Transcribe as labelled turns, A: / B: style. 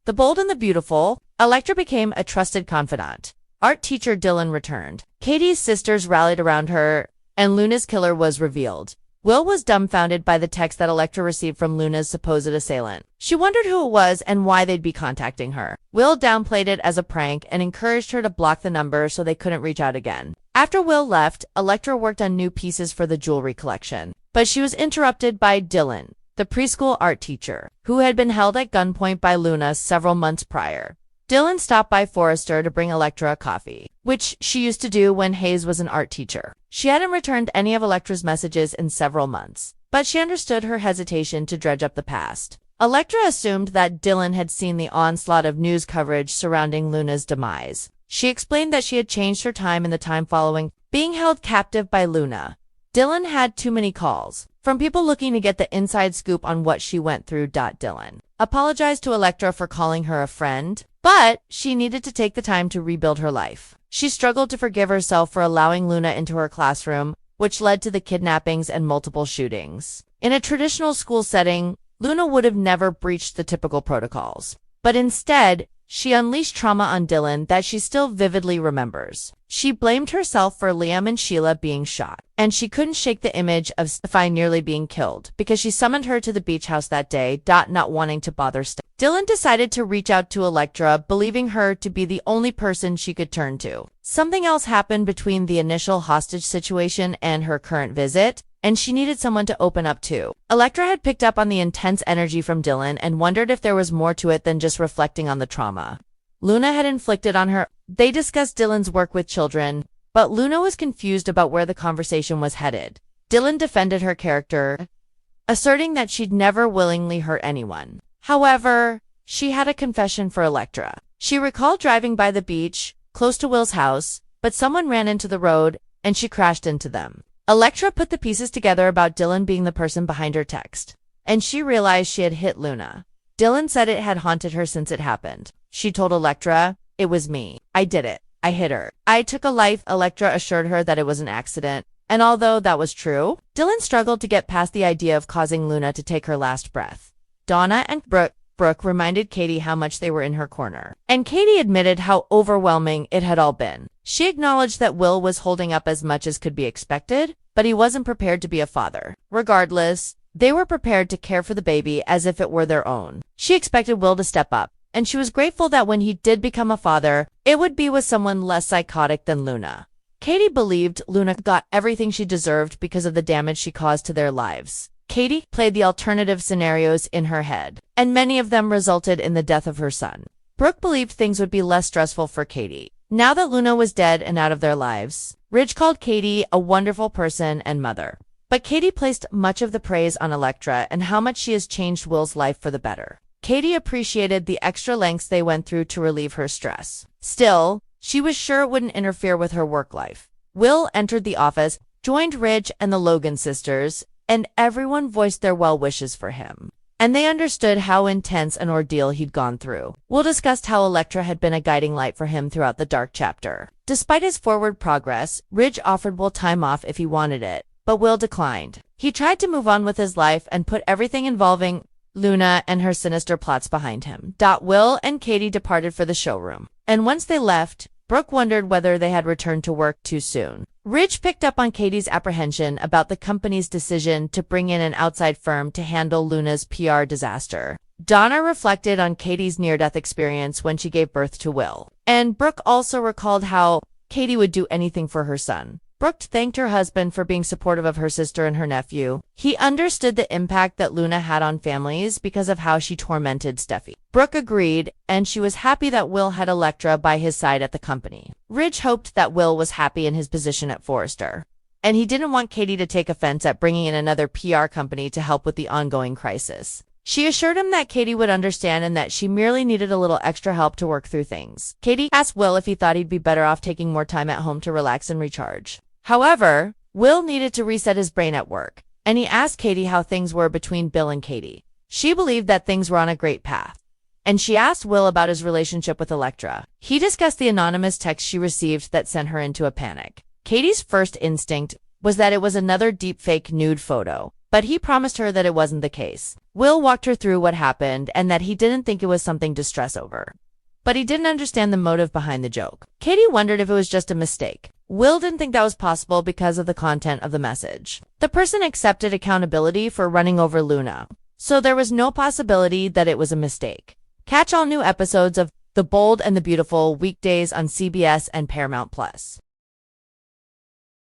A: The Bold and the Beautiful, Electra became a trusted confidant. Art teacher Dylan returned. Katie's sisters rallied around her, and Luna's killer was revealed. Will was dumbfounded by the text that Electra received from Luna's supposed assailant. She wondered who it was and why they'd be contacting her. Will downplayed it as a prank and encouraged her to block the number so they couldn't reach out again. After Will left, Electra worked on new pieces for the jewelry collection. But she was interrupted by Dylan, the preschool art teacher, who had been held at gunpoint by Luna several months prior. Dylan stopped by Forrester to bring Electra a coffee, which she used to do when Hayes was an art teacher. She hadn't returned any of Electra's messages in several months, but she understood her hesitation to dredge up the past. Electra assumed that Dylan had seen the onslaught of news coverage surrounding Luna's demise. She explained that she had changed her time in the time following being held captive by Luna. Dylan had too many calls from people looking to get the inside scoop on what she went through. Dylan apologized to Electra for calling her a friend, but she needed to take the time to rebuild her life. She struggled to forgive herself for allowing Luna into her classroom, which led to the kidnappings and multiple shootings. In a traditional school setting, Luna would have never breached the typical protocols, but instead, she unleashed trauma on Dylan that she still vividly remembers. She blamed herself for Liam and Sheila being shot, and she couldn't shake the image of Steffi nearly being killed because she summoned her to the beach house that day, not wanting to bother Steffi. Dylan decided to reach out to Electra, believing her to be the only person she could turn to. Something else happened between the initial hostage situation and her current visit, and she needed someone to open up to. Electra had picked up on the intense energy from Dylan and wondered if there was more to it than just reflecting on the trauma Luna had inflicted on her. They discussed Dylan's work with children, but Luna was confused about where the conversation was headed. Dylan defended her character, asserting that she'd never willingly hurt anyone. However, she had a confession for Electra. She recalled driving by the beach, close to Will's house, but someone ran into the road, and she crashed into them. Electra put the pieces together about Dylan being the person behind her text, and she realized she had hit Luna. Dylan said it had haunted her since it happened. She told Electra, "It was me. I did it. I hit her. I took a life." Electra assured her that it was an accident, and although that was true, Dylan struggled to get past the idea of causing Luna to take her last breath. Donna and Brooke reminded Katie how much they were in her corner, and Katie admitted how overwhelming it had all been. She acknowledged that Will was holding up as much as could be expected, but he wasn't prepared to be a father. Regardless, they were prepared to care for the baby as if it were their own. She expected Will to step up, and she was grateful that when he did become a father, it would be with someone less psychotic than Luna. Katie believed Luna got everything she deserved because of the damage she caused to their lives. Katie played the alternative scenarios in her head, and many of them resulted in the death of her son. Brooke believed things would be less stressful for Katie now that Luna was dead and out of their lives. Ridge called Katie a wonderful person and mother, but Katie placed much of the praise on Electra and how much she has changed Will's life for the better. Katie appreciated the extra lengths they went through to relieve her stress. Still, she was sure it wouldn't interfere with her work life. Will entered the office, joined Ridge and the Logan sisters, and everyone voiced their well wishes for him. And they understood how intense an ordeal he'd gone through. Will discussed how Electra had been a guiding light for him throughout the dark chapter. Despite his forward progress, Ridge offered Will time off if he wanted it, but Will declined. He tried to move on with his life and put everything involving Luna and her sinister plots behind him. Will and Katie departed for the showroom, and once they left, Brooke wondered whether they had returned to work too soon. Ridge picked up on Katie's apprehension about the company's decision to bring in an outside firm to handle Luna's PR disaster. Donna reflected on Katie's near-death experience when she gave birth to Will, and Brooke also recalled how Katie would do anything for her son. Brooke thanked her husband for being supportive of her sister and her nephew. He understood the impact that Luna had on families because of how she tormented Steffi. Brooke agreed, and she was happy that Will had Electra by his side at the company. Ridge hoped that Will was happy in his position at Forrester, and he didn't want Katie to take offense at bringing in another PR company to help with the ongoing crisis. She assured him that Katie would understand and that she merely needed a little extra help to work through things. Katie asked Will if he thought he'd be better off taking more time at home to relax and recharge. However, Will needed to reset his brain at work, and he asked Katie how things were between Bill and Katie. She believed that things were on a great path, and she asked Will about his relationship with Electra. He discussed the anonymous text she received that sent her into a panic. Katie's first instinct was that it was another deepfake nude photo, but he promised her that it wasn't the case. Will walked her through what happened and that he didn't think it was something to stress over. But he didn't understand the motive behind the joke. Katie wondered if it was just a mistake. Will didn't think that was possible because of the content of the message. The person accepted accountability for running over Luna, so there was no possibility that it was a mistake. Catch all new episodes of The Bold and the Beautiful weekdays on CBS and Paramount+.